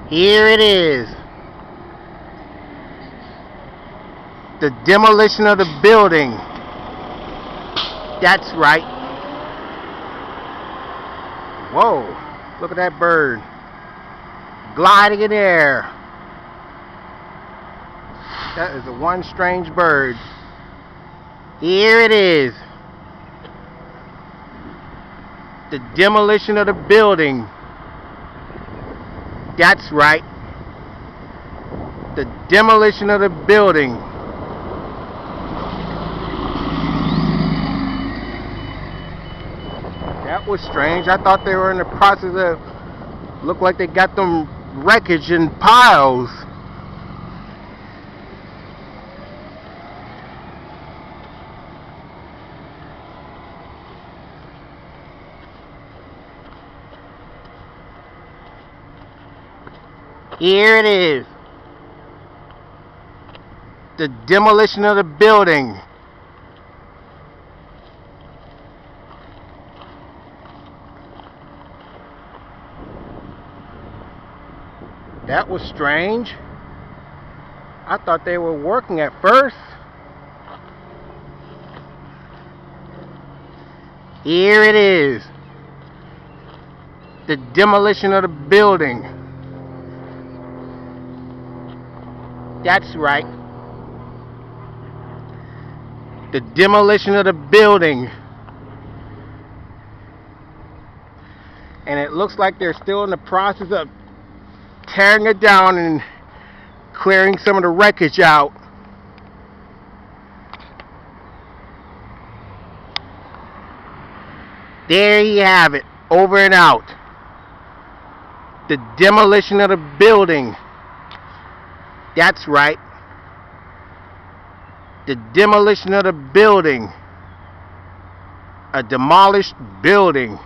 Here it is. The demolition of the building. That's right. Whoa, look at that bird. Gliding in air. That is a one strange bird. Here it is. The demolition of the building. That's right. The demolition of the building. That was strange. I thought they were in the process of, looked like they got them wreckage in piles. Here it is. The demolition of the building. That was strange. I thought they were working at first. Here it is. The demolition of the building. That's right. The demolition of the building. And it looks like they're still in the process of tearing it down and clearing some of the wreckage out. There you have it. Over and out. The demolition of the building. That's right. The demolition of the building. A demolished building.